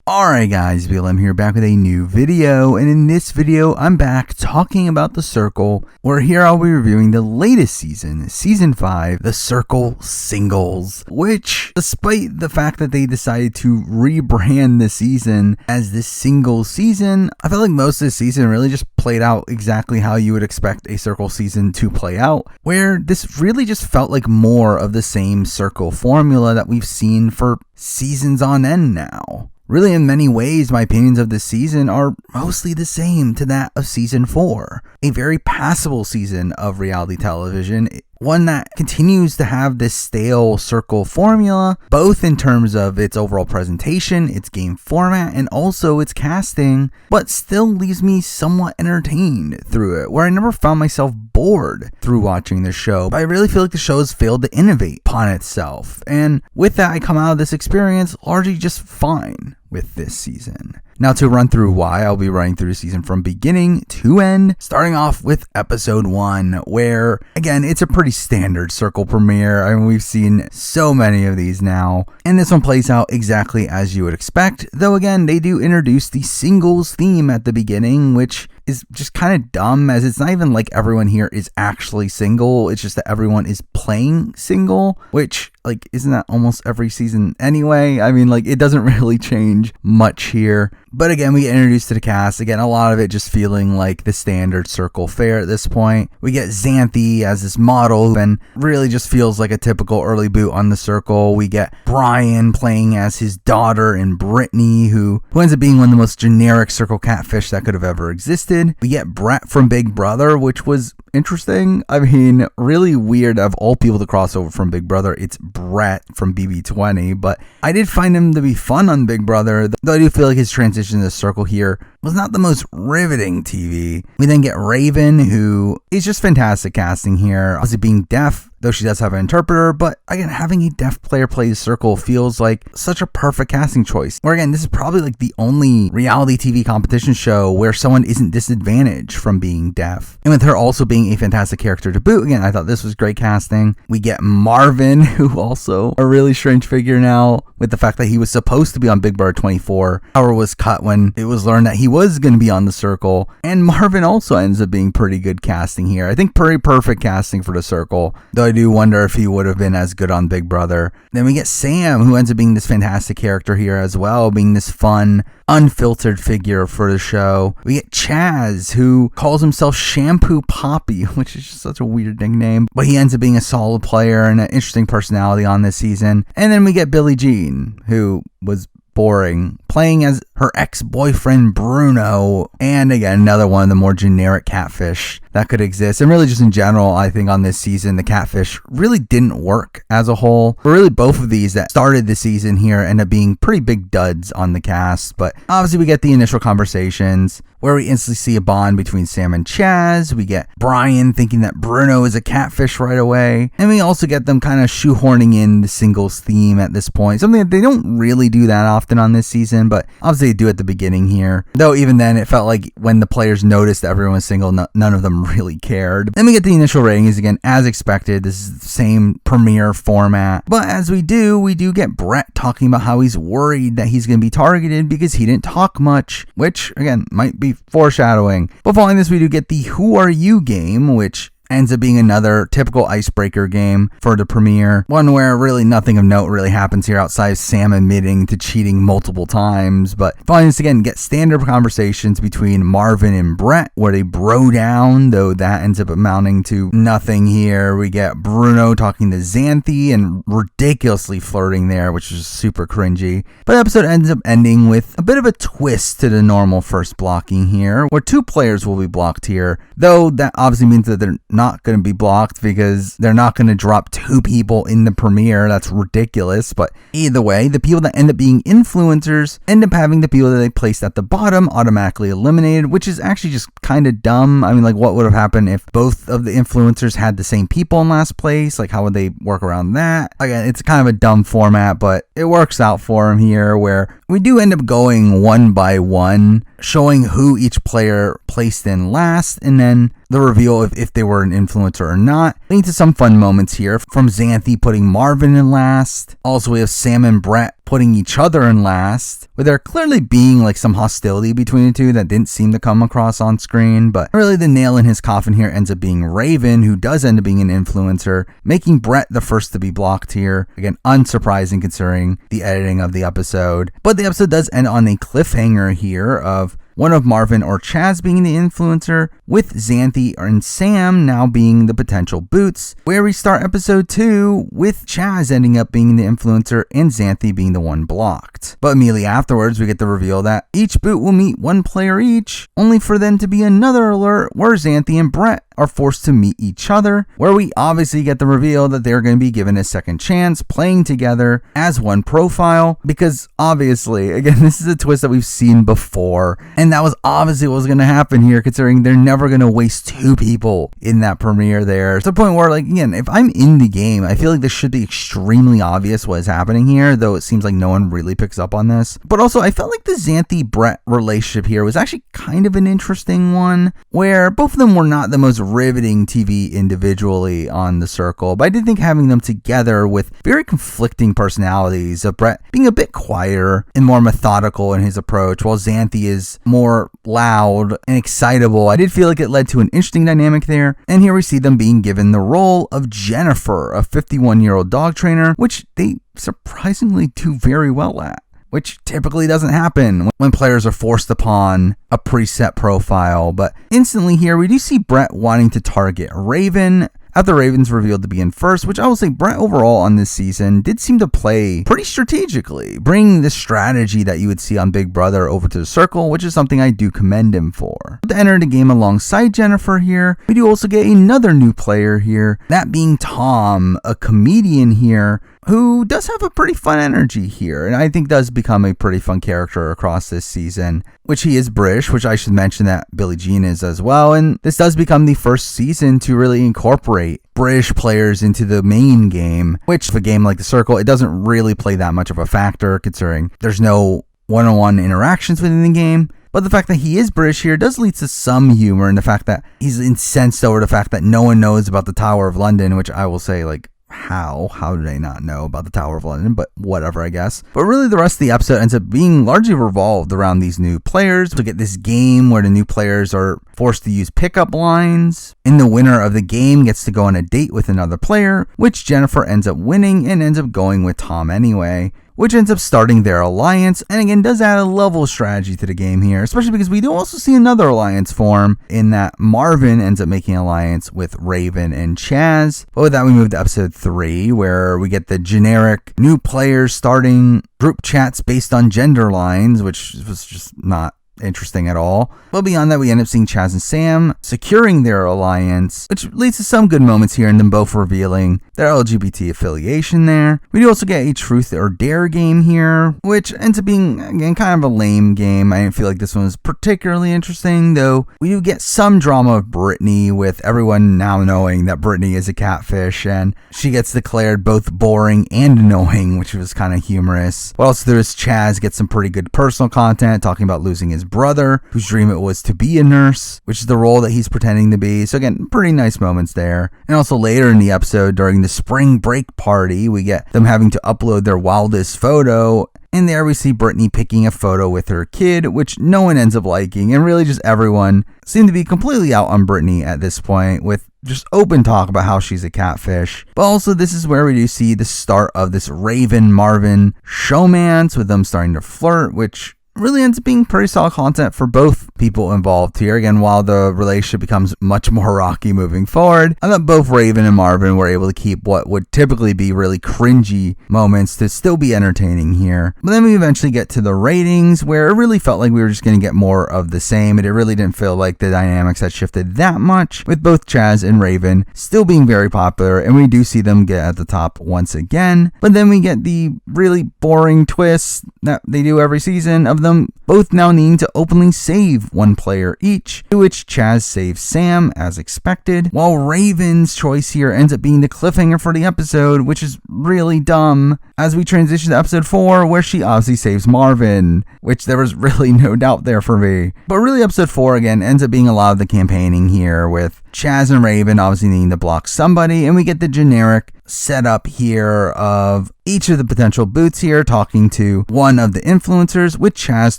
Alright guys, BLM here, back with a new video, and in this video I'm back talking about The Circle, where here I'll be reviewing the latest season, Season 5, The Circle Singles, which, despite the fact that they decided to rebrand the season as the single season, I felt like most of the season really just played out exactly how you would expect a Circle season to play out, where this really just felt like more of the same Circle formula that we've seen for seasons on end now. Really, in many ways, my opinions of this season are mostly the same to that of Season 4. A very passable season of reality television, one that continues to have this stale Circle formula, both in terms of its overall presentation, its game format, and also its casting, but still leaves me somewhat entertained through it, where I never found myself bored through watching the show. But I really feel like the show has failed to innovate upon itself, and with that I come out of this experience largely just fine with this season. Now, to run through why, I'll be running through the season from beginning to end, starting off with episode 1, where, again, it's a pretty standard Circle premiere. I mean, we've seen so many of these now, and this one plays out exactly as you would expect, though again, they do introduce the singles theme at the beginning, which is just kind of dumb, as it's not even like everyone here is actually single, it's just that everyone is playing single, which, like, isn't that almost every season anyway? I mean, like, it doesn't really change much here. But again, we get introduced to the cast. Again, a lot of it just feeling like the standard Circle fare at this point. We get Xanthi as this model, and really just feels like a typical early boot on the Circle. We get Brian playing as his daughter and Brittany, who ends up being one of the most generic Circle catfish that could have ever existed. We get Brett from Big Brother, which was interesting. I mean, really weird of all people to cross over from Big Brother. It's Brett from BB20, but I did find him to be fun on Big Brother, though I do feel like his transition to the Circle here was not the most riveting TV. We then get Raven, who is just fantastic casting here. Obviously being deaf, though she does have an interpreter, but again, having a deaf player play the Circle feels like such a perfect casting choice. Where again, this is probably like the only reality TV competition show where someone isn't disadvantaged from being deaf. And with her also being a fantastic character to boot, again, I thought this was great casting. We get Marvin, who also a really strange figure now, with the fact that he was supposed to be on Big Brother 24, however was cut when it was learned that he was going to be on the Circle. And Marvin also ends up being pretty good casting here. I think pretty perfect casting for the Circle, though I do wonder if he would have been as good on Big Brother. Then we get Sam, who ends up being this fantastic character here as well, being this fun, unfiltered figure for the show. We get Chaz, who calls himself Shampoo Poppy, which is just such a weird nickname, but he ends up being a solid player and an interesting personality on this season. And then we get Billie Jean, who was boring, playing as her ex-boyfriend Bruno, and again, another one of the more generic catfish that could exist. And really just in general, I think on this season, the catfish really didn't work as a whole. But really both of these that started the season here end up being pretty big duds on the cast. But obviously we get the initial conversations where we instantly see a bond between Sam and Chaz. We get Brian thinking that Bruno is a catfish right away. And we also get them kind of shoehorning in the singles theme at this point. Something that they don't really do that often on this season, but obviously they do at the beginning here. Though even then, it felt like when the players noticed that everyone was single, none of them really cared. Then we get the initial ratings again, as expected. This is the same premiere format. But as we do get Brett talking about how he's worried that he's going to be targeted because he didn't talk much, which again might be foreshadowing. But following this, we do get the Who Are You game, which ends up being another typical icebreaker game for the premiere. One where really nothing of note really happens here outside of Sam admitting to cheating multiple times. But following this again, get standard conversations between Marvin and Brett where they bro down, though that ends up amounting to nothing here. We get Bruno talking to Xanthi and ridiculously flirting there, which is super cringy. But the episode ends up ending with a bit of a twist to the normal first blocking here, where 2 players will be blocked here, though that obviously means that they're not going to be blocked because they're not going to drop 2 people in the premiere. That's ridiculous. But either way, the people that end up being influencers end up having the people that they placed at the bottom automatically eliminated, which is actually just kind of dumb. I mean, like, what would have happened if both of the influencers had the same people in last place? Like, how would they work around that? Again, it's kind of a dumb format, but it works out for them here, where we do end up going one by one, showing who each player placed in last, and then the reveal if they were an influencer or not, leading to some fun moments here, from Xanthi putting Marvin in last. Also, we have Sam and Brett putting each other in last, with there clearly being like some hostility between the two that didn't seem to come across on screen. But really the nail in his coffin here ends up being Raven, who does end up being an influencer, making Brett the first to be blocked here. Again, unsurprising considering the editing of the episode. But the episode does end on a cliffhanger here of one of Marvin or Chaz being the influencer, with Xanthi and Sam now being the potential boots, where we start episode 2 with Chaz ending up being the influencer and Xanthi being the one blocked. But immediately afterwards, we get the reveal that each boot will meet one player each, only for then to be another alert where Xanthi and Brett are forced to meet each other, where we obviously get the reveal that they're going to be given a second chance playing together as one profile, because obviously, again, this is a twist that we've seen before, and that was obviously what was going to happen here, considering they're never going to waste two people in that premiere there. To the point where, like, again, if I'm in the game, I feel like this should be extremely obvious what is happening here, though it seems like no one really picks up on this. But also, I felt like the Xanthi-Brett relationship here was actually kind of an interesting one, where both of them were not the most riveting TV individually on The Circle, but I did think having them together with very conflicting personalities, of Brett being a bit quieter and more methodical in his approach, while Xanthi is more loud and excitable. I did feel like it led to an interesting dynamic there, and here we see them being given the role of Jennifer, a 51-year-old dog trainer, which they surprisingly do very well at, which typically doesn't happen when players are forced upon a preset profile. But instantly here, we do see Brett wanting to target Raven, after Raven's revealed to be in first, which I will say Brett overall on this season did seem to play pretty strategically, bringing the strategy that you would see on Big Brother over to The Circle, which is something I do commend him for. To enter the game alongside Jennifer here, we do also get another new player here, that being Tom, a comedian here, who does have a pretty fun energy here, and I think does become a pretty fun character across this season, which he is British, which I should mention that Billie Jean is as well, and this does become the first season to really incorporate British players into the main game, which for a game like The Circle, it doesn't really play that much of a factor, considering there's no one-on-one interactions within the game. But the fact that he is British here does lead to some humor in the fact that he's incensed over the fact that no one knows about the Tower of London, which I will say, like, how do they not know about the Tower of London? But whatever, I guess. But really the rest of the episode ends up being largely revolved around these new players. We get this game where the new players are forced to use pickup lines, and the winner of the game gets to go on a date with another player, which Jennifer ends up winning and ends up going with Tom anyway, which ends up starting their alliance, and again does add a level of strategy to the game here, especially because we do also see another alliance form in that Marvin ends up making an alliance with Raven and Chaz. But with that, we move to episode 3, where we get the generic new players starting group chats based on gender lines, which was just not interesting at all. But beyond that, we end up seeing Chaz and Sam securing their alliance, which leads to some good moments here and them both revealing their LGBT affiliation there. We do also get a truth or dare game here, which ends up being, again, kind of a lame game. I didn't feel like this one was particularly interesting, though we do get some drama of Brittany, with everyone now knowing that Brittany is a catfish, and she gets declared both boring and annoying, which was kind of humorous. What else there is, Chaz gets some pretty good personal content, talking about losing his brother, whose dream it was to be a nurse, which is the role that he's pretending to be. So again, pretty nice moments there. And also later in the episode, during the spring break party, we get them having to upload their wildest photo, and there we see Brittany picking a photo with her kid, which no one ends up liking, and really just everyone seemed to be completely out on Brittany at this point, with just open talk about how she's a catfish. But also this is where we do see the start of this Raven Marvin showmance, with them starting to flirt, which really ends up being pretty solid content for both people involved here. Again, while the relationship becomes much more rocky moving forward, I thought both Raven and Marvin were able to keep what would typically be really cringy moments to still be entertaining here. But then we eventually get to the ratings, where it really felt like we were just going to get more of the same, and it really didn't feel like the dynamics had shifted that much, with both Chaz and Raven still being very popular, and we do see them get at the top once again. But then we get the really boring twist that they do every season of them them both now needing to openly save one player each, to which Chaz saves Sam as expected, while Raven's choice here ends up being the cliffhanger for the episode, which is really dumb, as we transition to episode 4, where she obviously saves Marvin, which there was really no doubt there for me. But really episode 4 again ends up being a lot of the campaigning here, with Chaz and Raven obviously needing to block somebody, and we get the generic setup here of each of the potential boots here talking to one of the influencers, with Chaz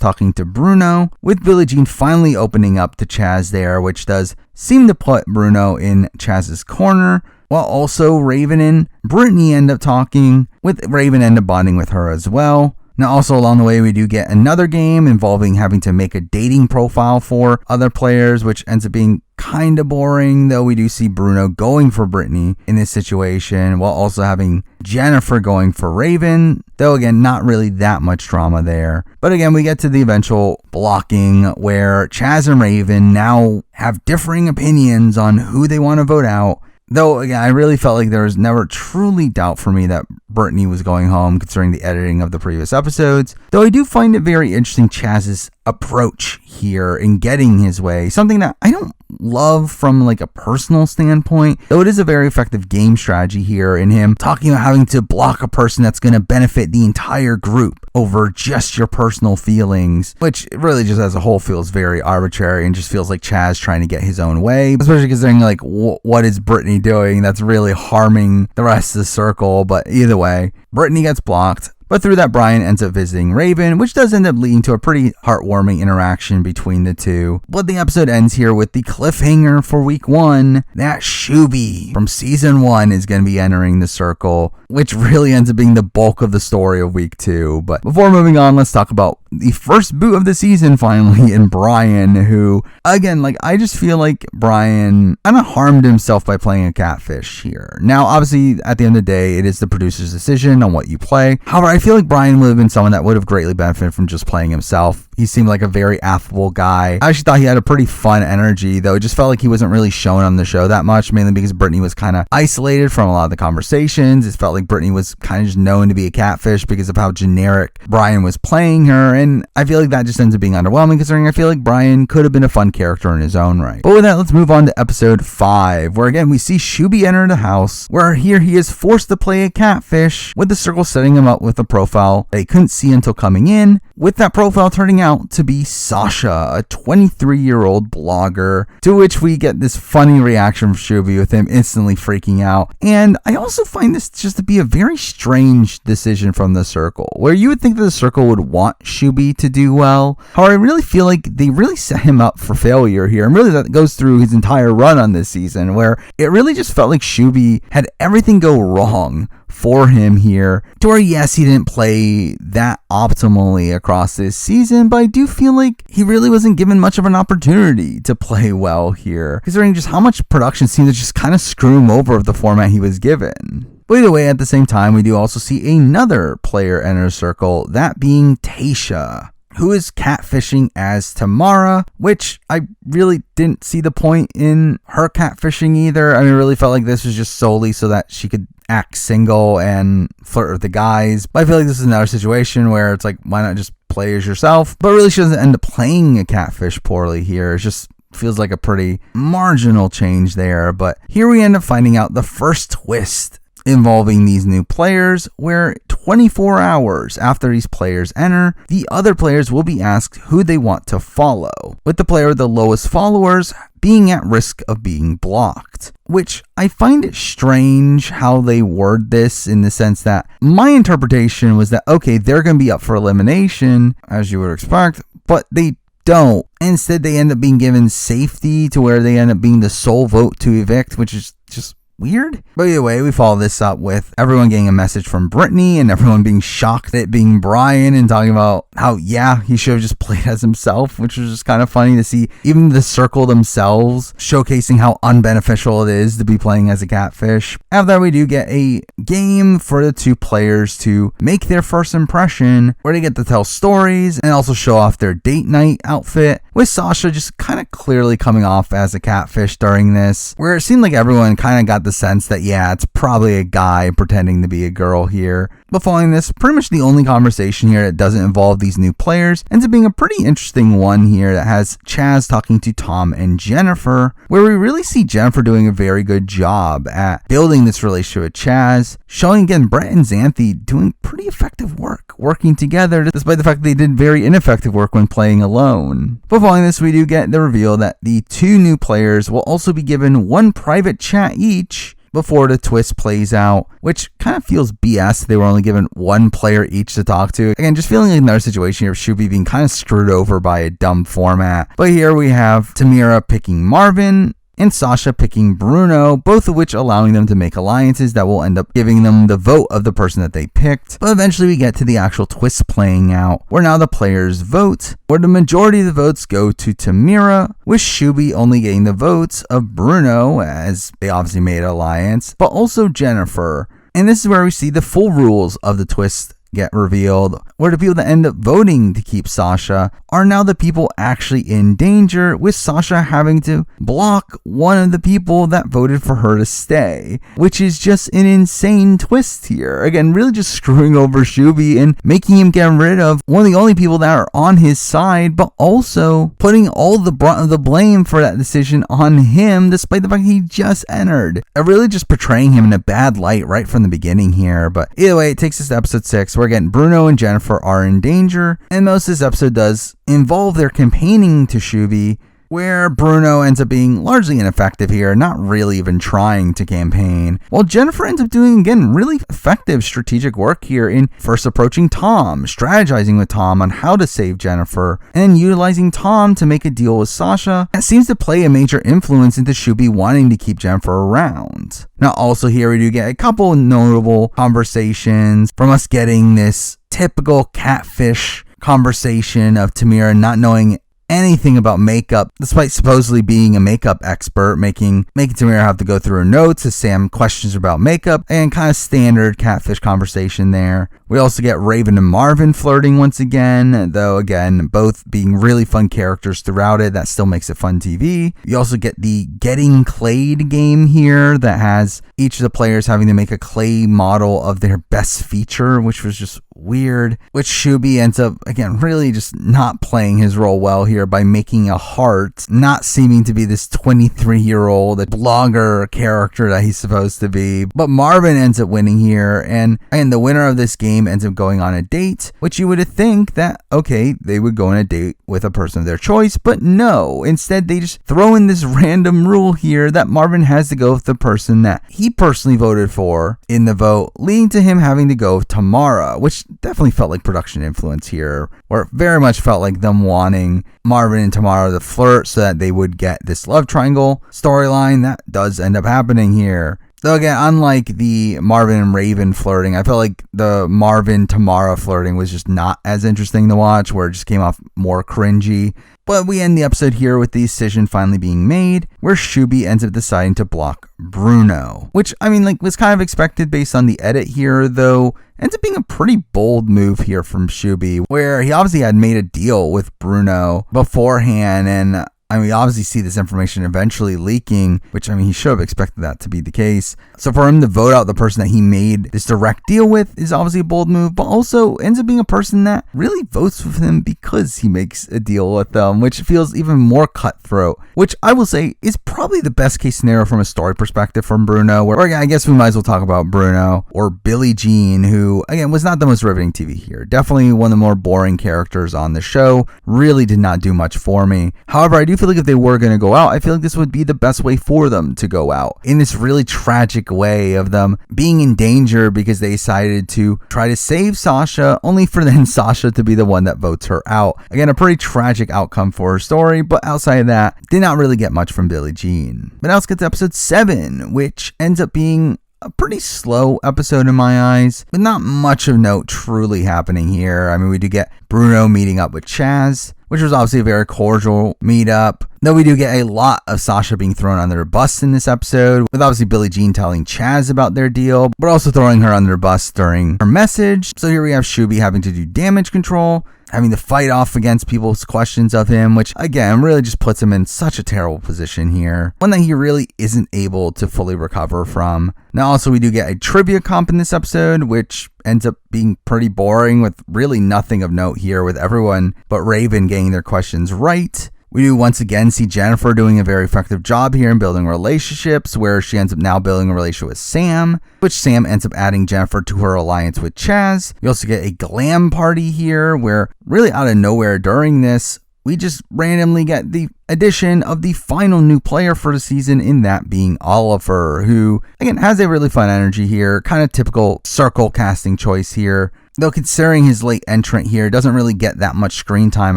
talking to Bruno, with Billie Jean finally opening up to Chaz there, which does seem to put Bruno in Chaz's corner, while also Raven and Brittany end up talking, with Raven end up bonding with her as well. Now also along the way we do get another game involving having to make a dating profile for other players, which ends up being kind of boring, though we do see Bruno going for Brittany in this situation, while also having Jennifer going for Raven, though again not really that much drama there. But again we get to the eventual blocking where Chaz and Raven now have differing opinions on who they want to vote out. Though, again, I really felt like there was never truly doubt for me that Brittany was going home, considering the editing of the previous episodes. Though I do find it very interesting Chaz's approach here in getting his way, something that I don't love from like a personal standpoint, though it is a very effective game strategy here in him talking about having to block a person that's going to benefit the entire group over just your personal feelings, which really just as a whole feels very arbitrary and just feels like Chaz trying to get his own way, especially considering like what is Brittany doing that's really harming the rest of the circle. But either way, Brittany gets blocked. But through that, Brian ends up visiting Raven, which does end up leading to a pretty heartwarming interaction between the two. But the episode ends here with the cliffhanger for week 1, that Shuby from season 1 is going to be entering the circle, which really ends up being the bulk of the story of week 2. But before moving on, let's talk about the first boot of the season finally in Brian, who, again, like I just feel like Brian kind of harmed himself by playing a catfish here. Now, obviously, at the end of the day, it is the producer's decision on what you play. However, I feel like Brian would have been someone that would have greatly benefited from just playing himself. He seemed like a very affable guy. I actually thought he had a pretty fun energy, though it just felt like he wasn't really shown on the show that much, mainly because Brittany was kind of isolated from a lot of the conversations. It felt like Brittany was kind of just known to be a catfish because of how generic Brian was playing her, and I feel like that just ends up being underwhelming, considering I feel like Brian could have been a fun character in his own right. But with that, let's move on to episode 5, where again we see Shuby enter the house, where here he is forced to play a catfish, with the circle setting him up with a profile they couldn't see until coming in, with that profile turning out to be Sasha, a 23-year-old blogger, to which we get this funny reaction from Shuby with him instantly freaking out. And I also find this just to be a very strange decision from the circle, where you would think that the circle would want Shuby to do well. However, I really feel like they really set him up for failure here, and really that goes through his entire run on this season, where it really just felt like Shuby had everything go wrong for him here, to where yes, he didn't play that optimally across this season, but I do feel like he really wasn't given much of an opportunity to play well here, considering just how much production seemed to just kind of screw him over of the format he was given. But either way, at the same time, we do also see another player enter the circle, that being Tasha, who is catfishing as Tamara, which I really didn't see the point in her catfishing either. I mean, it really felt like this was just solely so that she could act single and flirt with the guys. But I feel like this is another situation where it's like, why not just play as yourself? But really, she doesn't end up playing a catfish poorly here. It just feels like a pretty marginal change there. But here we end up finding out the first twist involving these new players, where 24 hours after these players enter, the other players will be asked who they want to follow, with the player with the lowest followers being at risk of being blocked. Which I find it strange how they word this, in the sense that my interpretation was that, okay, they're going to be up for elimination, as you would expect, but they don't. Instead, they end up being given safety, to where they end up being the sole vote to evict, which is just weird. But either way, we follow this up with everyone getting a message from Brittany and everyone being shocked at it being Brian, and talking about how, yeah, he should have just played as himself, which was just kind of funny to see even the circle themselves showcasing how unbeneficial it is to be playing as a catfish. After that, we do get a game for the two players to make their first impression, where they get to tell stories and also show off their date night outfit, with Sasha just kind of clearly coming off as a catfish during this, where it seemed like everyone kind of got the sense that, yeah, it's probably a guy pretending to be a girl here. But following this, pretty much the only conversation here that doesn't involve these new players ends up being a pretty interesting one here that has Chaz talking to Tom and Jennifer, where we really see Jennifer doing a very good job at building this relationship with Chaz, showing again Brett and Xanthi doing pretty effective work, working together despite the fact that they did very ineffective work when playing alone. But following this, we do get the reveal that the two new players will also be given one private chat each before the twist plays out, which kind of feels BS. They were only given one player each to talk to. Again, just feeling like another situation here of Shuby being kind of screwed over by a dumb format. But here we have Tamira picking Marvin and Sasha picking Bruno, both of which allowing them to make alliances that will end up giving them the vote of the person that they picked. But eventually we get to the actual twist playing out, where now the players vote, where the majority of the votes go to Tamira, with Shuby only getting the votes of Bruno, as they obviously made an alliance, but also Jennifer. And this is where we see the full rules of the twist get revealed, where the people that end up voting to keep Sasha are now the people actually in danger, with Sasha having to block one of the people that voted for her to stay, which is just an insane twist here. Again, really just screwing over Shuby and making him get rid of one of the only people that are on his side, but also putting all the brunt of the blame for that decision on him, despite the fact he just entered. Really just portraying him in a bad light right from the beginning here. But either way, it takes us to episode 6, where again Bruno and Jennifer are in danger, and most of this episode does involve their campaigning to Shuby, where Bruno ends up being largely ineffective here, not really even trying to campaign, while Jennifer ends up doing, again, really effective strategic work here in first approaching Tom, strategizing with Tom on how to save Jennifer, and utilizing Tom to make a deal with Sasha that seems to play a major influence into Shuby wanting to keep Jennifer around. Now also here we do get a couple notable conversations from us getting this typical catfish conversation of Tamira not knowing anything about makeup, despite supposedly being a makeup expert, making Tamira have to go through her notes as Sam questions about makeup, and kind of standard catfish conversation there. We also get Raven and Marvin flirting once again, though again, both being really fun characters throughout it. That still makes it fun TV. You also get the Getting Clayed game here that has each of the players having to make a clay model of their best feature, which was just weird, which Shuby ends up, again, really just not playing his role well here by making a heart, not seeming to be this 23-year-old blogger character that he's supposed to be. But Marvin ends up winning here, and the winner of this game ends up going on a date, which you would think that, okay, they would go on a date with a person of their choice, but no. Instead, they just throw in this random rule here that Marvin has to go with the person that he personally voted for in the vote, leading to him having to go with Tamara, which definitely felt like production influence here, where it very much felt like them wanting Marvin and Tamara to flirt so that they would get this love triangle storyline that does end up happening here. Though again, unlike the Marvin and Raven flirting, I felt like the Marvin-Tamara flirting was just not as interesting to watch, where it just came off more cringy. But we end the episode here with the decision finally being made, where Shuby ends up deciding to block Bruno. Which, I mean, was kind of expected based on the edit here, though ends up being a pretty bold move here from Shuby, where he obviously had made a deal with Bruno beforehand, and we obviously see this information eventually leaking, which, he should have expected that to be the case. So for him to vote out the person that he made this direct deal with is obviously a bold move, but also ends up being a person that really votes with him because he makes a deal with them, which feels even more cutthroat, which I will say is probably the best case scenario from a story perspective from Bruno, where I guess we might as well talk about Bruno, or Billie Jean, who, again, was not the most riveting TV here. Definitely one of the more boring characters on the show. Really did not do much for me. However, I do feel like if they were going to go out, I feel like this would be the best way for them to go out, in this really tragic way of them being in danger because they decided to try to save Sasha, only for then Sasha to be the one that votes her out. Again, a pretty tragic outcome for her story, but outside of that, did not really get much from Billie Jean. But now let's get to episode 7, which ends up being a pretty slow episode in my eyes, but not much of note truly happening here. We do get Bruno meeting up with Chaz, which was obviously a very cordial meetup. Though we do get a lot of Sasha being thrown under the bus in this episode, with obviously Billie Jean telling Chaz about their deal, but also throwing her under the bus during her message. So here we have Shubi having to do damage control, having to fight off against people's questions of him, which again really just puts him in such a terrible position here. One that he really isn't able to fully recover from. Now also we do get a trivia comp in this episode, which ends up being pretty boring with really nothing of note here, with everyone but Raven getting their questions right. We do once again see Jennifer doing a very effective job here in building relationships, where she ends up now building a relationship with Sam, which Sam ends up adding Jennifer to her alliance with Chaz. We also get a glam party here, where really out of nowhere during this, we just randomly get the addition of the final new player for the season, in that being Oliver, who again has a really fun energy here, kind of typical circle casting choice here. Though considering his late entrant here, doesn't really get that much screen time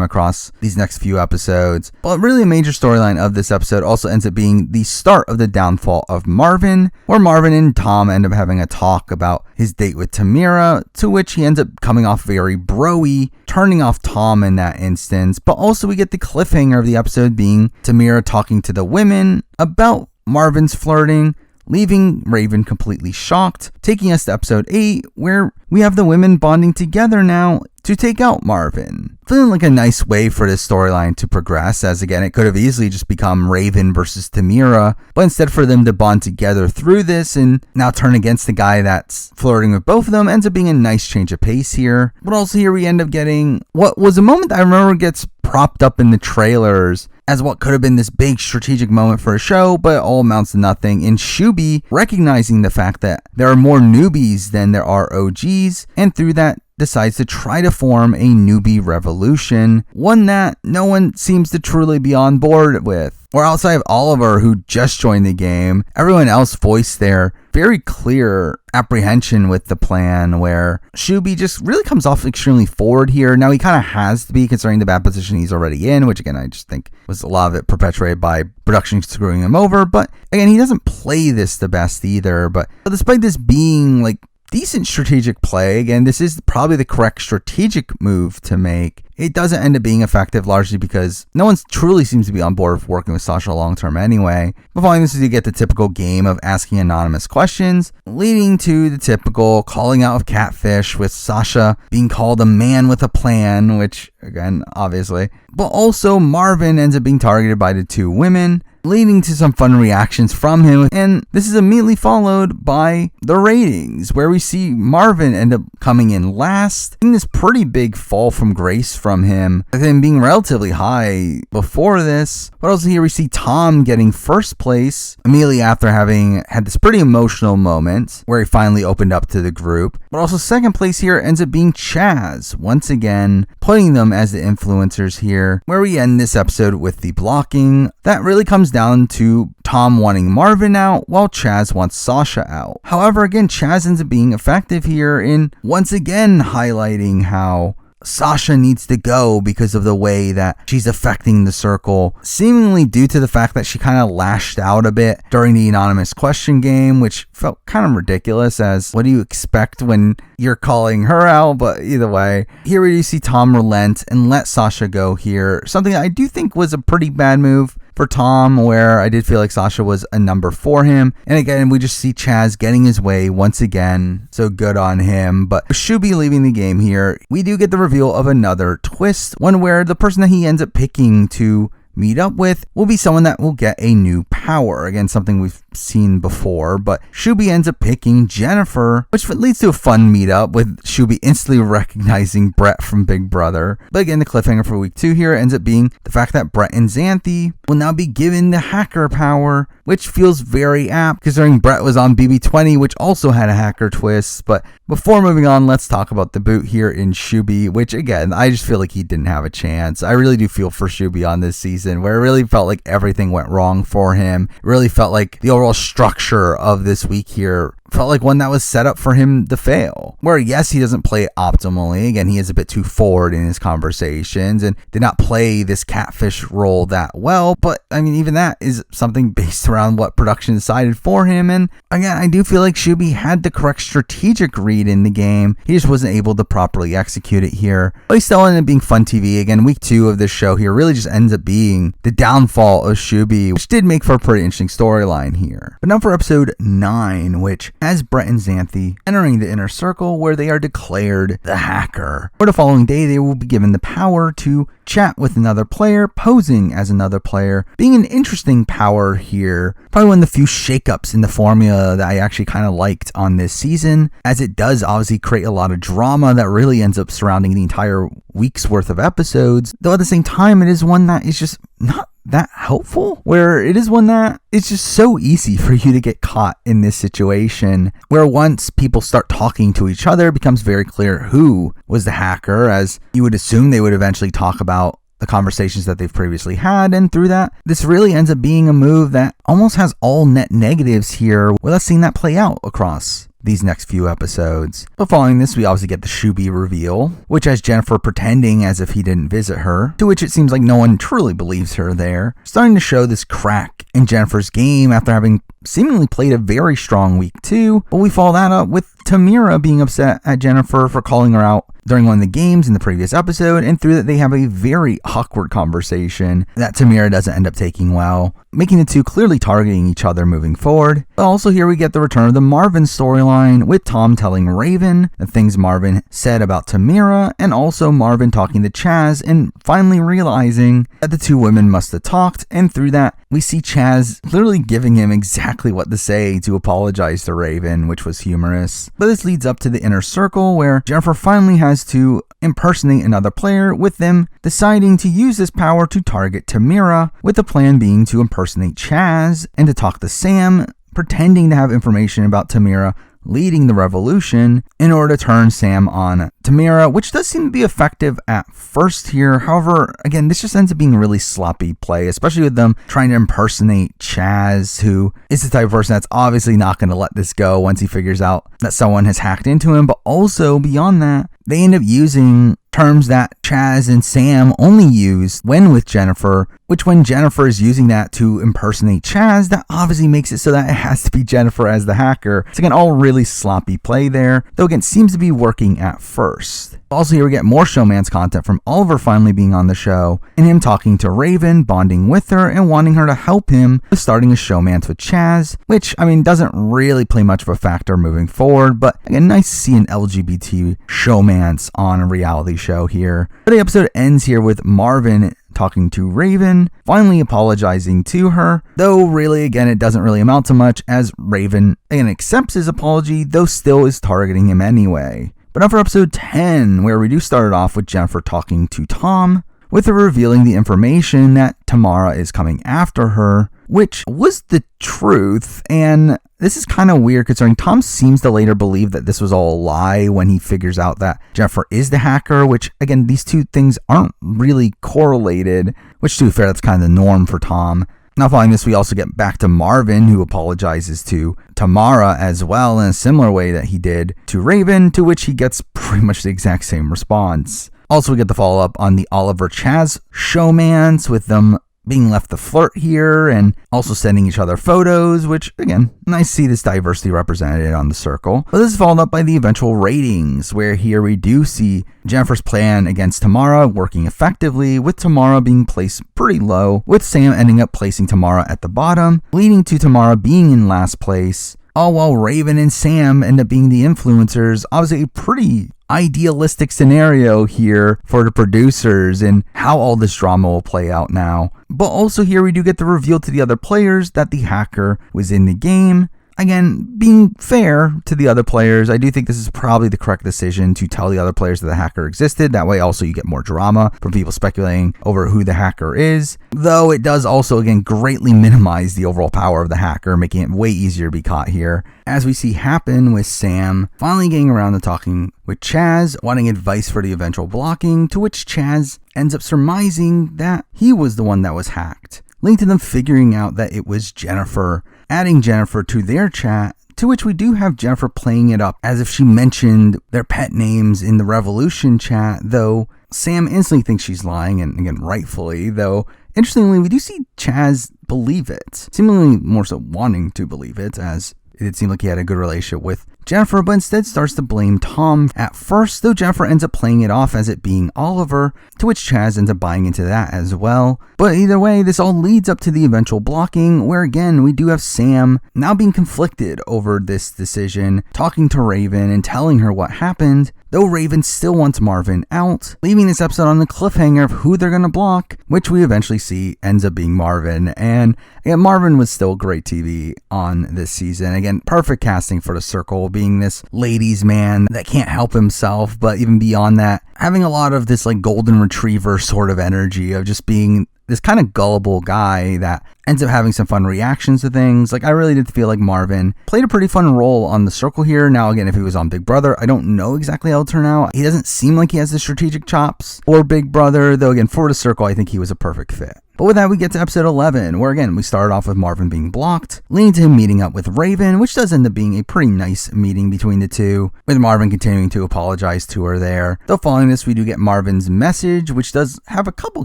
across these next few episodes. But really a major storyline of this episode also ends up being the start of the downfall of Marvin, where Marvin and Tom end up having a talk about his date with Tamira, to which he ends up coming off very bro-y, turning off Tom in that instance. But also we get the cliffhanger of the episode being Tamira talking to the women about Marvin's flirting, leaving Raven completely shocked, taking us to episode 8, where we have the women bonding together now to take out Marvin. Feeling like a nice way for this storyline to progress, as again, it could have easily just become Raven versus Tamira, but instead for them to bond together through this and now turn against the guy that's flirting with both of them ends up being a nice change of pace here. But also here we end up getting what was a moment that I remember gets propped up in the trailers as what could have been this big strategic moment for a show, but it all amounts to nothing, in Shubi recognizing the fact that there are more newbies than there are OGs, and through that decides to try to form a newbie revolution, one that no one seems to truly be on board with. Or outside of Oliver, who just joined the game, everyone else voiced their very clear apprehension with the plan, where Shubi just really comes off extremely forward here. Now he kind of has to be, considering the bad position he's already in, which again I just think was a lot of it perpetuated by production screwing him over. But again, he doesn't play this the best either. But despite this being like decent strategic play, again, this is probably the correct strategic move to make, it doesn't end up being effective, largely because no one truly seems to be on board with working with Sasha long term anyway. But following this, you get the typical game of asking anonymous questions, leading to the typical calling out of catfish, with Sasha being called a man with a plan, which again, obviously. But also Marvin ends up being targeted by the two women, leading to some fun reactions from him. And this is immediately followed by the ratings, where we see Marvin end up coming in last, in this pretty big fall from grace from him, with him being relatively high before this. But also here we see Tom getting first place immediately after having had this pretty emotional moment where he finally opened up to the group. But also second place here ends up being Chaz, once again putting them as the influencers here, where we end this episode with the blocking. That really comes down to Tom wanting Marvin out while Chaz wants Sasha out. However, again, Chaz ends up being effective here in once again highlighting how Sasha needs to go because of the way that she's affecting the circle, seemingly due to the fact that she kind of lashed out a bit during the anonymous question game, which felt kind of ridiculous, as what do you expect when you're calling her out? But either way, here we do see Tom relent and let Sasha go here, something I do think was a pretty bad move for Tom, where I did feel like Sasha was a number for him. And again, we just see Chaz getting his way once again, so good on him. But Shubi leaving the game here, we do get the reveal of another twist, one where the person that he ends up picking to meet up with will be someone that will get a new power. Again, something we've seen before, but Shubi ends up picking Jennifer, which leads to a fun meetup with Shubi instantly recognizing Brett from Big Brother. But again, the cliffhanger for week 2 here ends up being the fact that Brett and Xanthi will now be given the hacker power, which feels very apt considering Brett was on BB20, which also had a hacker twist. But before moving on, let's talk about the boot here in Shubi, which again, I just feel like he didn't have a chance. I really do feel for Shubi on this season, where it really felt like everything went wrong for him. It really felt like the overall structure of this week here felt like one that was set up for him to fail. Where, yes, he doesn't play it optimally. Again, he is a bit too forward in his conversations and did not play this catfish role that well. But, I mean, even that is something based around what production decided for him. And, again, I do feel like Shuby had the correct strategic read in the game. He just wasn't able to properly execute it here. But he still ended up being fun TV. Again, week 2 of this show here really just ends up being the downfall of Shuby, which did make for a pretty interesting storyline here. But now for episode 9, which has Brett and Xanthi entering the inner circle where they are declared the hacker. For the following day, they will be given the power to chat with another player, posing as another player, being an interesting power here. Probably one of the few shakeups in the formula that I actually kind of liked on this season, as it does obviously create a lot of drama that really ends up surrounding the entire week's worth of episodes, though at the same time it is one that is just not that helpful, where it is one that it's just so easy for you to get caught in this situation, where once people start talking to each other, it becomes very clear who was the hacker, as you would assume they would eventually talk about the conversations that they've previously had, and through that, this really ends up being a move that almost has all net negatives here, with us seeing that play out across these next few episodes. But following this, we obviously get the Shuby reveal, which has Jennifer pretending as if he didn't visit her, to which it seems like no one truly believes her there, starting to show this crack in Jennifer's game after having seemingly played a very strong week 2. But we follow that up with Tamira being upset at Jennifer for calling her out during one of the games in the previous episode, and through that they have a very awkward conversation that Tamira doesn't end up taking well, making the two clearly targeting each other moving forward. But also here we get the return of the Marvin storyline, with Tom telling Raven the things Marvin said about Tamira, and also Marvin talking to Chaz and finally realizing that the two women must have talked, and through that we see Chaz literally giving him exactly what to say to apologize to Raven, which was humorous. But this leads up to the inner circle where Jennifer finally has to impersonate another player, with them deciding to use this power to target Tamira, with the plan being to impersonate Chaz and to talk to Sam, pretending to have information about Tamira leading the revolution in order to turn Sam on Tamira, which does seem to be effective at first here. However, again, this just ends up being a really sloppy play, especially with them trying to impersonate Chaz, who is the type of person that's obviously not going to let this go once he figures out that someone has hacked into him. But also beyond that, they end up using terms that Chaz and Sam only use when with Jennifer, which when Jennifer is using that to impersonate Chaz, that obviously makes it so that it has to be Jennifer as the hacker. So again, all really sloppy play there, though again, seems to be working at first. Also here we get more showman's content from Oliver finally being on the show, and him talking to Raven, bonding with her, and wanting her to help him with starting a showman's with Chaz, which, I mean, doesn't really play much of a factor moving forward, but again, nice to see an LGBT showman's on a reality show here. But the episode ends here with Marvin talking to Raven, finally apologizing to her, though really again it doesn't really amount to much, as Raven again accepts his apology, though still is targeting him anyway. But now for episode 10, where we do start it off with Jennifer talking to Tom, with her revealing the information that Tamara is coming after her, which was the truth. And this is kind of weird considering Tom seems to later believe that this was all a lie when he figures out that Jennifer is the hacker, which again, these two things aren't really correlated, which to be fair, that's kind of the norm for Tom. Now following this, we also get back to Marvin, who apologizes to Tamara as well in a similar way that he did to Raven, to which he gets pretty much the exact same response. Also, we get the follow-up on the Oliver Chaz showmans, with them being left to flirt here and also sending each other photos, which again, nice to see this diversity represented on the circle. But this is followed up by the eventual ratings, where here we do see Jennifer's plan against Tamara working effectively, with Tamara being placed pretty low, with Sam ending up placing Tamara at the bottom, leading to Tamara being in last place, all while Raven and Sam end up being the influencers. Obviously a pretty idealistic scenario here for the producers and how all this drama will play out now. But also here we do get the reveal to the other players that the hacker was in the game. Again, being fair to the other players, I do think this is probably the correct decision to tell the other players that the hacker existed. That way also you get more drama from people speculating over who the hacker is. Though it does also, again, greatly minimize the overall power of the hacker, making it way easier to be caught here. As we see happen with Sam finally getting around to talking with Chaz, wanting advice for the eventual blocking, to which Chaz ends up surmising that he was the one that was hacked, leading to them figuring out that it was Jennifer, adding Jennifer to their chat To which we do have Jennifer playing it up as if she mentioned their pet names in the Revolution chat, though Sam instantly thinks she's lying, and again, rightfully, though interestingly, we do see Chaz believe it, seemingly more so wanting to believe it, as it did seem like he had a good relationship with Jennifer, but instead starts to blame Tom at first, though Jennifer ends up playing it off as it being Oliver, to which Chaz ends up buying into that as well. But either way, this all leads up to the eventual blocking, where again, we do have Sam now being conflicted over this decision, talking to Raven and telling her what happened, though Raven still wants Marvin out, leaving this episode on the cliffhanger of who they're going to block, which we eventually see ends up being Marvin. And again, Marvin was still great TV on this season. Again, perfect casting for the Circle, being this ladies' man that can't help himself, but even beyond that, having a lot of this like golden retriever sort of energy of just being this kind of gullible guy that ends up having some fun reactions to things. Like, I really did feel like Marvin played a pretty fun role on the Circle here. Now, again, if he was on Big Brother, I don't know exactly how it'll turn out. He doesn't seem like he has the strategic chops for Big Brother, though, again, for the Circle, I think he was a perfect fit. But with that, we get to episode 11, where again, we started off with Marvin being blocked, leading to him meeting up with Raven, which does end up being a pretty nice meeting between the two, with Marvin continuing to apologize to her there. Though following this, we do get Marvin's message, which does have a couple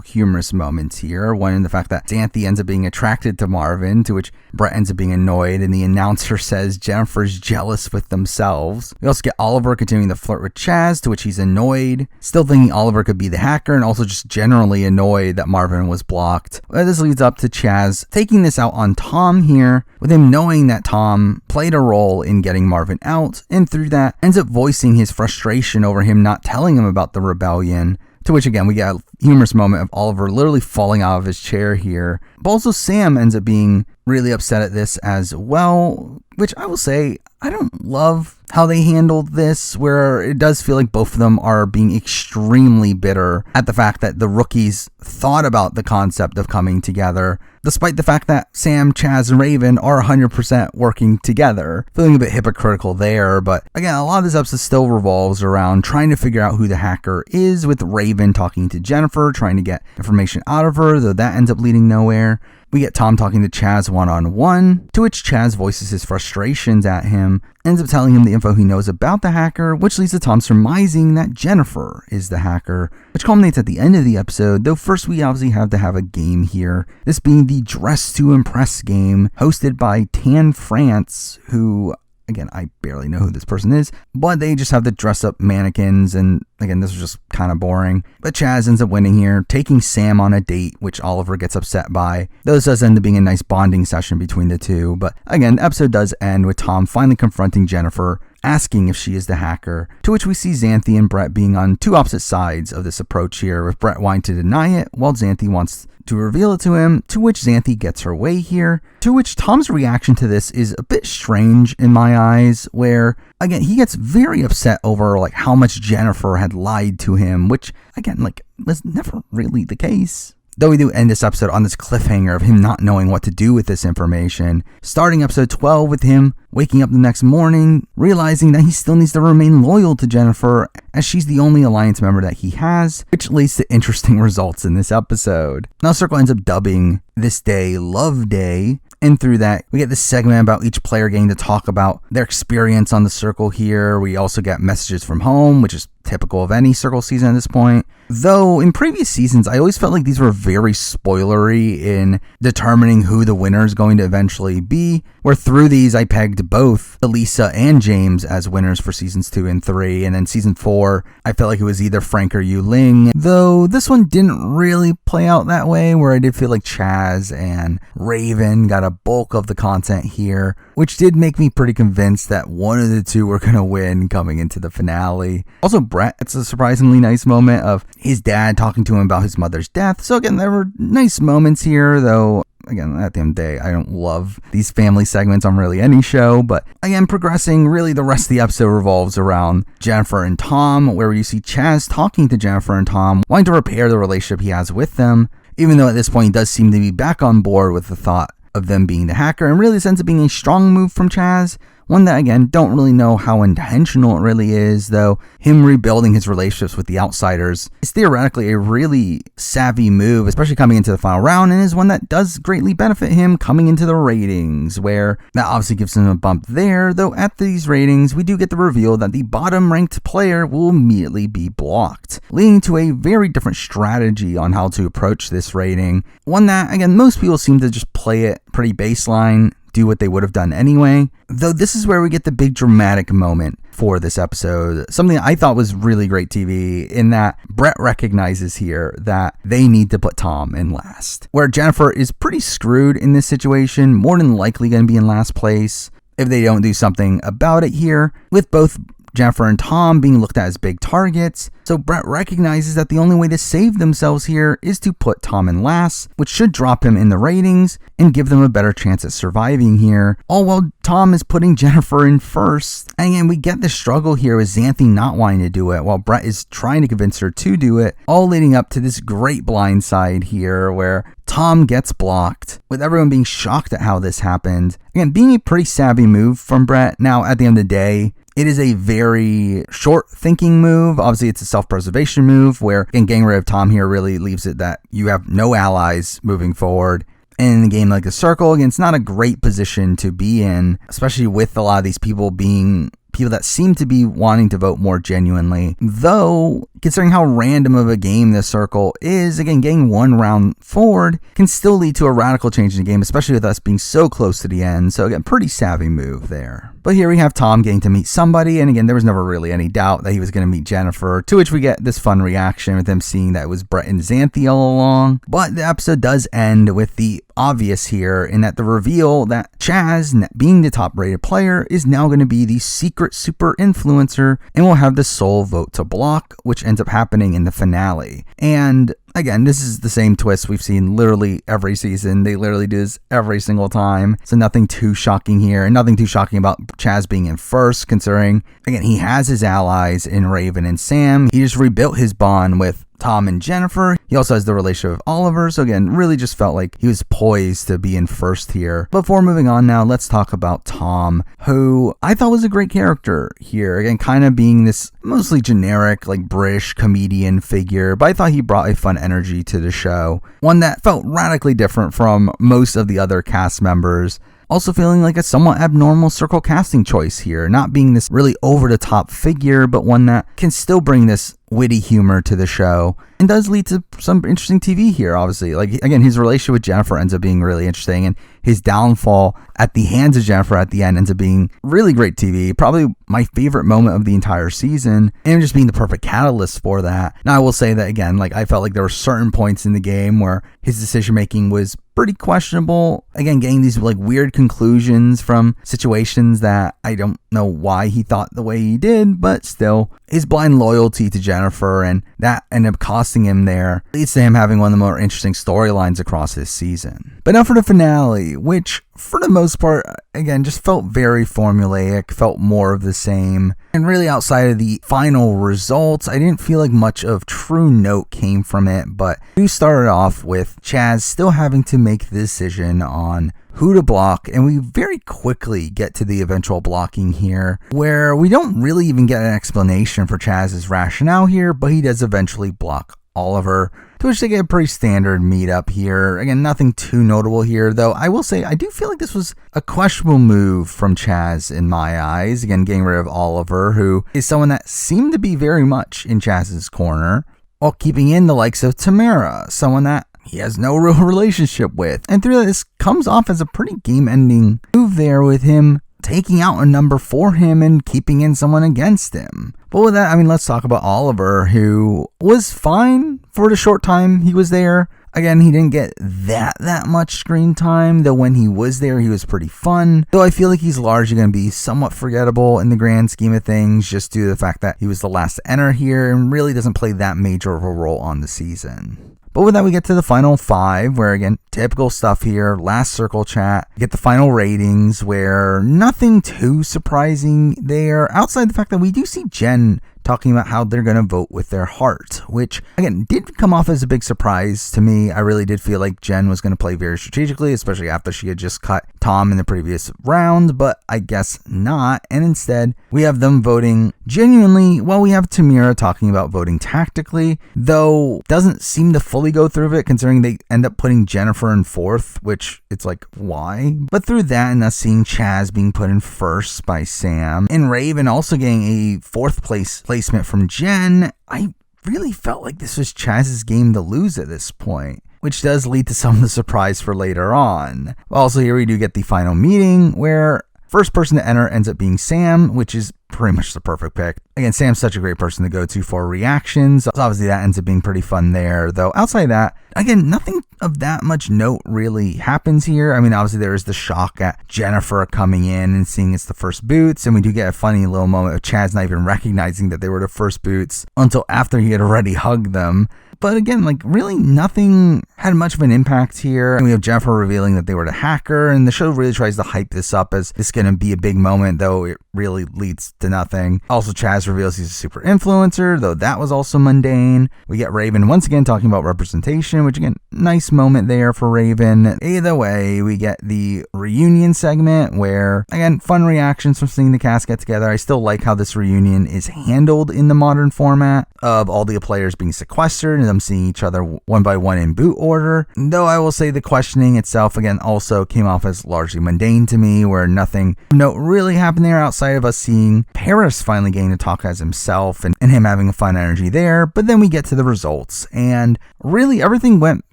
humorous moments here. One in the fact that Xanthi ends up being attracted to Marvin, to which Brett ends up being annoyed, and the announcer says Jennifer's jealous with themselves. We also get Oliver continuing to flirt with Chaz, to which he's annoyed, still thinking Oliver could be the hacker, and also just generally annoyed that Marvin was blocked. This leads up to Chaz taking this out on Tom here, with him knowing that Tom played a role in getting Marvin out, and through that ends up voicing his frustration over him not telling him about the rebellion. To which again, we get a humorous moment of Oliver literally falling out of his chair here. But also Sam ends up being really upset at this as well, which I will say, I don't love how they handled this, where it does feel like both of them are being extremely bitter at the fact that the rookies thought about the concept of coming together, despite the fact that Sam, Chaz, and Raven are 100% working together. Feeling a bit hypocritical there, but again, a lot of this episode still revolves around trying to figure out who the hacker is, with Raven talking to Jennifer, trying to get information out of her, though that ends up leading nowhere. We get Tom talking to Chaz one-on-one, to which Chaz voices his frustrations at him, ends up telling him the info he knows about the hacker, which leads to Tom surmising that Jennifer is the hacker, which culminates at the end of the episode, though first we obviously have to have a game here, this being the Dress to Impress game, hosted by Tan France, who, again, I barely know who this person is, but they just have to dress up mannequins, and again, this was just kind of boring. But Chaz ends up winning here, taking Sam on a date, which Oliver gets upset by. Though this does end up being a nice bonding session between the two. But again, the episode does end with Tom finally confronting Jennifer, asking if she is the hacker, to which we see Xanthi and Brett being on two opposite sides of this approach here, with Brett wanting to deny it, while Xanthi wants to reveal it to him, to which Xanthi gets her way here, to which Tom's reaction to this is a bit strange in my eyes, where, again, he gets very upset over, like, how much Jennifer had lied to him, which, again, like, was never really the case. Though we do end this episode on this cliffhanger of him not knowing what to do with this information, starting episode 12 with him waking up the next morning, realizing that he still needs to remain loyal to Jennifer, as she's the only Alliance member that he has, which leads to interesting results in this episode. Now, Circle ends up dubbing this day Love Day, and through that, we get this segment about each player getting to talk about their experience on the Circle here. We also get messages from home, which is typical of any Circle season at this point. Though in previous seasons, I always felt like these were very spoilery in determining who the winner is going to eventually be, where through these I pegged both Elisa and James as winners for seasons 2 and 3, and then season 4, I felt like it was either Frank or Yu Ling, though this one didn't really play out that way, where I did feel like Chaz and Raven got a bulk of the content here, which did make me pretty convinced that one of the two were going to win coming into the finale. Also, Brett, it's a surprisingly nice moment of his dad talking to him about his mother's death. So again, there were nice moments here, though again, at the end of the day, I don't love these family segments on really any show, but again, progressing, really the rest of the episode revolves around Jennifer and Tom, where you see Chaz talking to Jennifer and Tom, wanting to repair the relationship he has with them, even though at this point he does seem to be back on board with the thought of them being the hacker, and really this ends up being a strong move from Chaz, One that, again, don't really know how intentional it really is, though him rebuilding his relationships with the outsiders is theoretically a really savvy move, especially coming into the final round, and is one that does greatly benefit him coming into the ratings, where that obviously gives him a bump there, though at these ratings, we do get the reveal that the bottom-ranked player will immediately be blocked, leading to a very different strategy on how to approach this rating. One that, again, most people seem to just play it pretty baseline, do what they would have done anyway, though this is where we get the big dramatic moment for this episode. Something I thought was really great TV in that Brett recognizes here that they need to put Tom in last, where Jennifer is pretty screwed in this situation, more than likely going to be in last place if they don't do something about it here, with both Jennifer and Tom being looked at as big targets. So Brett recognizes that the only way to save themselves here is to put Tom in last, which should drop him in the ratings and give them a better chance at surviving here, all while Tom is putting Jennifer in first. And again, we get the struggle here with Xanthi not wanting to do it while Brett is trying to convince her to do it, all leading up to this great blindside here where Tom gets blocked, with everyone being shocked at how this happened. Again, being a pretty savvy move from Brett. Now, at the end of the day, it is a very short-thinking move. Obviously, it's a self-preservation move where getting rid of Tom here really leaves it that you have no allies moving forward. And in a game like the Circle, again, it's not a great position to be in, especially with a lot of these people being people that seem to be wanting to vote more genuinely. Though, considering how random of a game this Circle is, again, getting one round forward can still lead to a radical change in the game, especially with us being so close to the end. So again, pretty savvy move there. But here we have Tom getting to meet somebody, and again, there was never really any doubt that he was going to meet Jennifer, to which we get this fun reaction with him seeing that it was Brett and Xanthi all along. But the episode does end with the obvious here, in that the reveal that Chaz, being the top-rated player, is now going to be the secret super influencer and will have the sole vote to block, which ends up happening in the finale. And again, this is the same twist we've seen literally every season. They literally do this every single time. So nothing too shocking here, and nothing too shocking about Chaz being in first, considering, again, he has his allies in Raven and Sam. He just rebuilt his bond with Tom and Jennifer. He also has the relationship with Oliver. So again, really just felt like he was poised to be in first here. Before moving on now, let's talk about Tom, who I thought was a great character here. Again, kind of being this mostly generic, like British comedian figure, but I thought he brought a fun energy to the show. One that felt radically different from most of the other cast members. Also feeling like a somewhat abnormal Circle casting choice here, not being this really over-the-top figure, but one that can still bring this witty humor to the show, and does lead to some interesting TV here, obviously. Like, again, his relationship with Jennifer ends up being really interesting, and his downfall at the hands of Jennifer at the end ends up being really great TV, probably my favorite moment of the entire season, and just being the perfect catalyst for that. Now, I will say that, again, like, I felt like there were certain points in the game where his decision-making was pretty questionable. Again, getting these like weird conclusions from situations that I don't know why he thought the way he did, but still, his blind loyalty to Jennifer, and that ended up costing him there, leads to him having one of the more interesting storylines across this season. But now for the finale, which for the most part, again, just felt very formulaic, felt more of the same. And really outside of the final results, I didn't feel like much of true note came from it, but we started off with Chaz still having to make the decision on who to block, and we very quickly get to the eventual blocking here, where we don't really even get an explanation for Chaz's rationale here, but he does eventually block Oliver, to which they get a pretty standard meetup here. Again, nothing too notable here, though I will say I do feel like this was a questionable move from Chaz in my eyes. Again, getting rid of Oliver, who is someone that seemed to be very much in Chaz's corner, while keeping in the likes of Tamara, someone that he has no real relationship with. And through this comes off as a pretty game-ending move there, with him taking out a number for him and keeping in someone against him. But with that, I mean, let's talk about Oliver, who was fine for the short time he was there. Again, he didn't get that much screen time, though when he was there, he was pretty fun. Though I feel like he's largely going to be somewhat forgettable in the grand scheme of things, just due to the fact that he was the last to enter here and really doesn't play that major of a role on the season. But with that, we get to the final 5, where, again, typical stuff here, last Circle chat, get the final ratings, where nothing too surprising there, outside the fact that we do see Jen talking about how they're going to vote with their heart, which, again, did come off as a big surprise to me. I really did feel like Jen was going to play very strategically, especially after she had just cut Tom in the previous round, but I guess not. And instead, we have them voting genuinely, while we have Tamira talking about voting tactically, though doesn't seem to fully go through it, considering they end up putting Jennifer in fourth, which it's like, why? But through that and us seeing Chaz being put in first by Sam, and Raven also getting a fourth place placement from Jen, I really felt like this was Chaz's game to lose at this point, which does lead to some of the surprise for later on. Also, here we do get the final meeting where first person to enter ends up being Sam, which is pretty much the perfect pick. Again, Sam's such a great person to go to for reactions. So obviously that ends up being pretty fun there, though outside of that, again, nothing of that much note really happens here. I mean, obviously there is the shock at Jennifer coming in and seeing it's the first boots, and we do get a funny little moment of Chaz not even recognizing that they were the first boots until after he had already hugged them. But again, like, really nothing had much of an impact here. And we have Jennifer revealing that they were the hacker, and the show really tries to hype this up as this is going to be a big moment, though it really leads to nothing. Also, Chaz reveals he's a super influencer, though that was also mundane. We get Raven once again talking about representation, which again, nice moment there for Raven. Either way, we get the reunion segment where, again, fun reactions from seeing the cast get together. I still like how this reunion is handled in the modern format of all the players being sequestered and them seeing each other one by one in boot order. Though I will say the questioning itself, again, also came off as largely mundane to me, where nothing of note really happened there outside of us seeing Paris finally getting to talk as himself and him having a fun energy there. But then we get to the results, and really everything went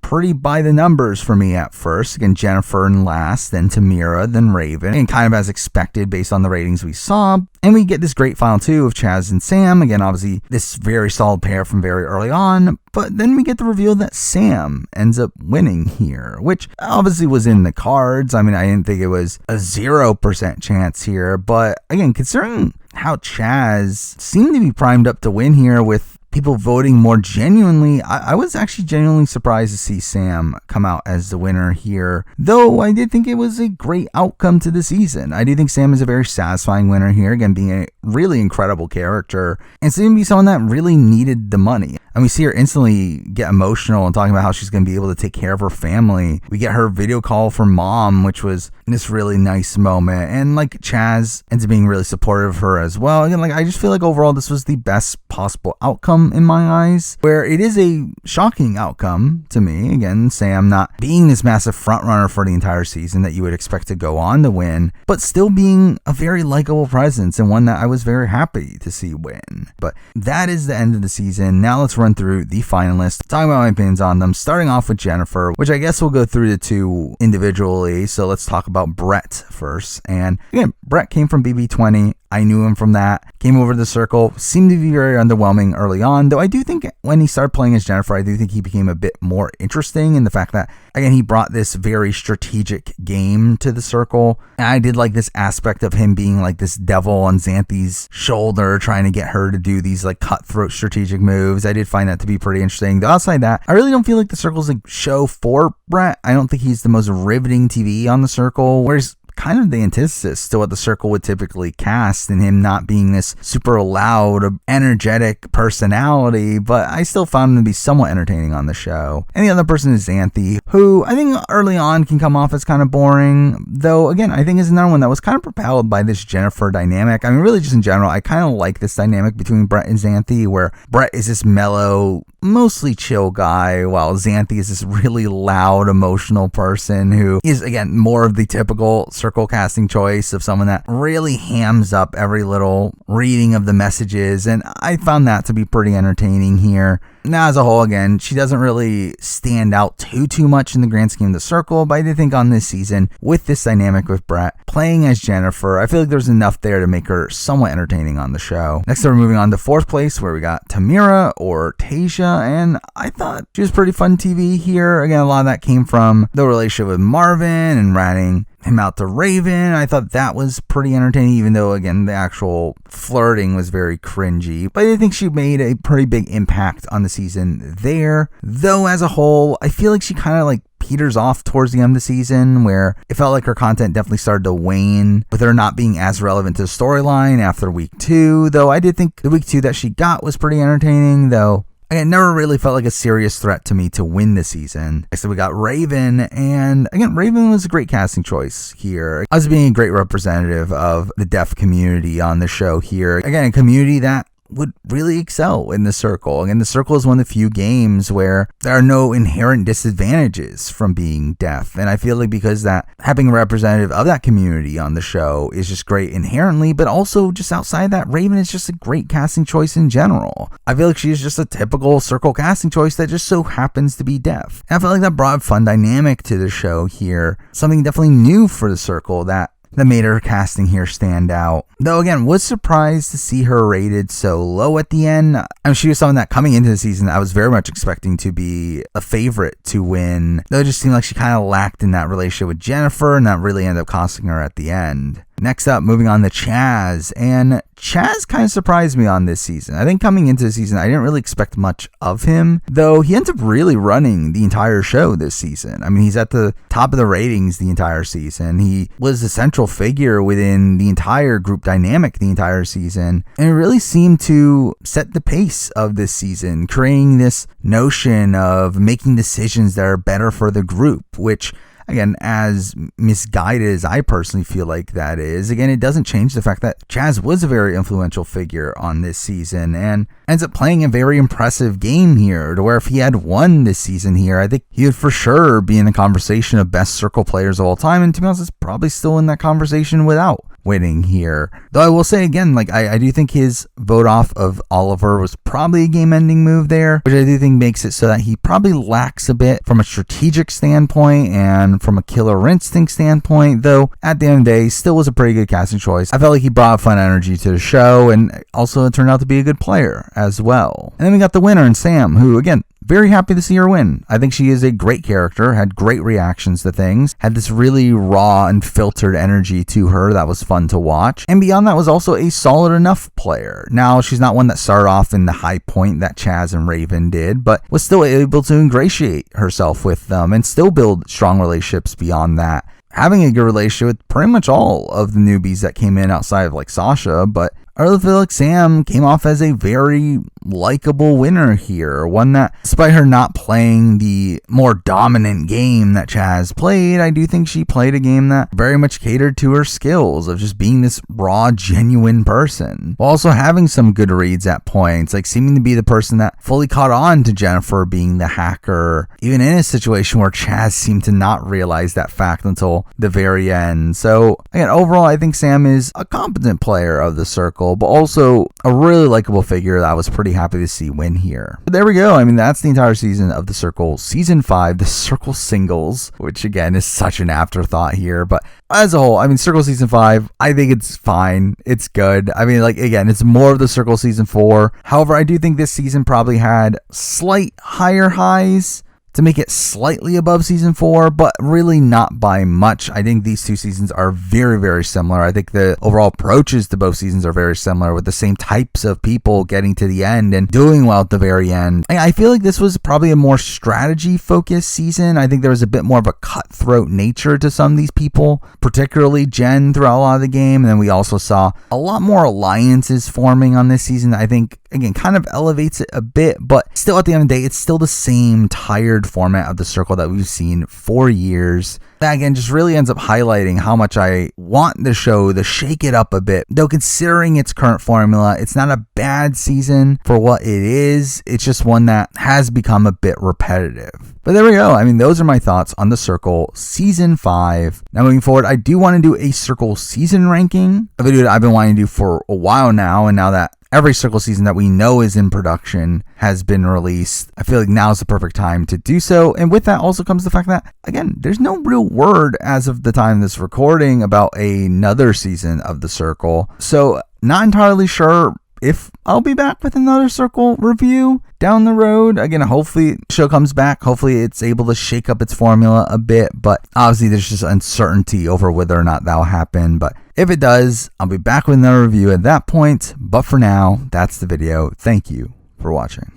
pretty by the numbers for me at first. Again, Jennifer in last, then Tamira, then Raven, and kind of as expected based on the ratings we saw. And we get this great final two of Chaz and Sam. Again, obviously this very solid pair from very early on, but then we get the reveal that Sam ends up winning here, which obviously was in the cards. I mean, I didn't think it was a 0% chance here, but again, considering how Chaz seemed to be primed up to win here with people voting more genuinely, I was actually genuinely surprised to see Sam come out as the winner here, though I did think it was a great outcome to the season. I do think Sam is a very satisfying winner here, again, being a really incredible character, and seeming to be someone that really needed the money. And we see her instantly get emotional and talking about how she's going to be able to take care of her family. We get her video call from mom, which was this really nice moment. And like Chaz ends up being really supportive of her as well. Again, like I just feel like overall this was the best possible outcome in my eyes, where it is a shocking outcome to me. Again, Sam not being this massive front runner for the entire season that you would expect to go on to win, but still being a very likable presence and one that I was very happy to see win. But that is the end of the season. Now let's run through the finalists, talking about my opinions on them, starting off with Jennifer, which I guess we'll go through the two individually. So let's talk about Brett first. And again, Brett came from BB20. I knew him from that. Came over to the circle. Seemed to be very underwhelming early on, though I do think when he started playing as Jennifer, I do think he became a bit more interesting in the fact that, again, he brought this very strategic game to the circle. And I did like this aspect of him being like this devil on Xanthi's shoulder, trying to get her to do these like cutthroat strategic moves. I did find that to be pretty interesting. Though outside that, I really don't feel like the circle's a show for Brett. I don't think he's the most riveting TV on the circle, whereas kind of the antithesis to what the circle would typically cast, in him not being this super loud, energetic personality, but I still found him to be somewhat entertaining on the show. And the other person is Xanthi, who I think early on can come off as kind of boring, though again, I think is another one that was kind of propelled by this Jennifer dynamic. I mean, really just in general, I kind of like this dynamic between Brett and Xanthi, where Brett is this mellow, mostly chill guy, while Xanthi is this really loud, emotional person who is, again, more of the typical circle casting choice of someone that really hams up every little reading of the messages, and I found that to be pretty entertaining here. Now, as a whole, again, she doesn't really stand out too much in the grand scheme of the circle, but I did think on this season, with this dynamic with Brett playing as Jennifer, I feel like there's enough there to make her somewhat entertaining on the show. Next, we're moving on to fourth place, where we got Tamira, or Tasia, and I thought she was pretty fun TV here. Again, a lot of that came from the relationship with Marvin and ratting him out to Raven. I thought that was pretty entertaining, even though, again, the actual flirting was very cringy. But I think she made a pretty big impact on the season there. Though, as a whole, I feel like she kind of like peters off towards the end of the season, where it felt like her content definitely started to wane, with her not being as relevant to the storyline after week 2. Though I did think the week 2 that she got was pretty entertaining, though again, never really felt like a serious threat to me to win the season. So we got Raven, and again, Raven was a great casting choice here, as being a great representative of the deaf community on the show here. Again, a community that would really excel in the Circle. Again, the Circle is one of the few games where there are no inherent disadvantages from being deaf. And I feel like because that having a representative of that community on the show is just great inherently, but also just outside that, Raven is just a great casting choice in general. I feel like she's just a typical Circle casting choice that just so happens to be deaf. And I felt like that brought a fun dynamic to the show here. Something definitely new for the Circle that made her casting here stand out. Though again, was surprised to see her rated so low at the end. I mean, she was someone that coming into the season I was very much expecting to be a favorite to win. Though it just seemed like she kind of lacked in that relationship with Jennifer, and that really ended up costing her at the end. Next up, moving on to Chaz. And Chaz kind of surprised me on this season. I think coming into the season, I didn't really expect much of him, though he ends up really running the entire show this season. I mean, he's at the top of the ratings the entire season. He was the central figure within the entire group dynamic the entire season, and it really seemed to set the pace of this season, creating this notion of making decisions that are better for the group, which, again, as misguided as I personally feel like that is, again, it doesn't change the fact that Chaz was a very influential figure on this season and ends up playing a very impressive game here, to where if he had won this season here, I think he would for sure be in the conversation of best Circle players of all time, and to be honest, is probably still in that conversation without winning here. Though I will say again, like I do think his vote off of Oliver was probably a game-ending move there, which I do think makes it so that he probably lacks a bit from a strategic standpoint and from a killer instinct standpoint, though at the end of the day, still was a pretty good casting choice. I felt like he brought fun energy to the show, and also it turned out to be a good player as well. And then we got the winner in Sam, who again, very happy to see her win. I think she is a great character, had great reactions to things, had this really raw and filtered energy to her that was fun to watch. And beyond that, was also a solid enough player. Now, she's not one that started off in the high point that Chaz and Raven did, but was still able to ingratiate herself with them and still build strong relationships beyond that. Having a good relationship with pretty much all of the newbies that came in outside of like Sasha, but I really feel like Sam came off as a very likable winner here. One that, despite her not playing the more dominant game that Chaz played, I do think she played a game that very much catered to her skills of just being this raw, genuine person, while also having some good reads at points, like seeming to be the person that fully caught on to Jennifer being the hacker, even in a situation where Chaz seemed to not realize that fact until the very end. So again, overall, I think Sam is a competent player of the Circle, but also a really likable figure that I was pretty happy to see win here. But there we go. I mean, that's the entire season of the Circle, season 5, the Circle singles, which again is such an afterthought here. But as a whole, I mean, Circle season 5, I think it's fine. It's good. I mean, like, again, it's more of the Circle season 4. However, I do think this season probably had slight higher highs to make it slightly above season 4, but really not by much. I think these two seasons are very, very similar. I think the overall approaches to both seasons are very similar, with the same types of people getting to the end and doing well at the very end. I feel like this was probably a more strategy-focused season. I think there was a bit more of a cutthroat nature to some of these people, particularly Jen throughout a lot of the game. And then we also saw a lot more alliances forming on this season. I think, again, kind of elevates it a bit, but still at the end of the day, it's still the same tired format of the Circle that we've seen for years. That again just really ends up highlighting how much I want the show to shake it up a bit. Though considering its current formula, it's not a bad season for what it is. It's just one that has become a bit repetitive. But there we go. I mean, those are my thoughts on the Circle season 5. Now moving forward, I do want to do a Circle season ranking, a video that I've been wanting to do for a while now, and now that every Circle season that we know is in production has been released, I feel like now is the perfect time to do so. And with that also comes the fact that, again, there's no real word as of the time of this recording about another season of the Circle. So not entirely sure if I'll be back with another Circle review down the road. Again, hopefully the show comes back. Hopefully it's able to shake up its formula a bit, but obviously there's just uncertainty over whether or not that'll happen. But if it does, I'll be back with another review at that point. But for now, that's the video. Thank you for watching.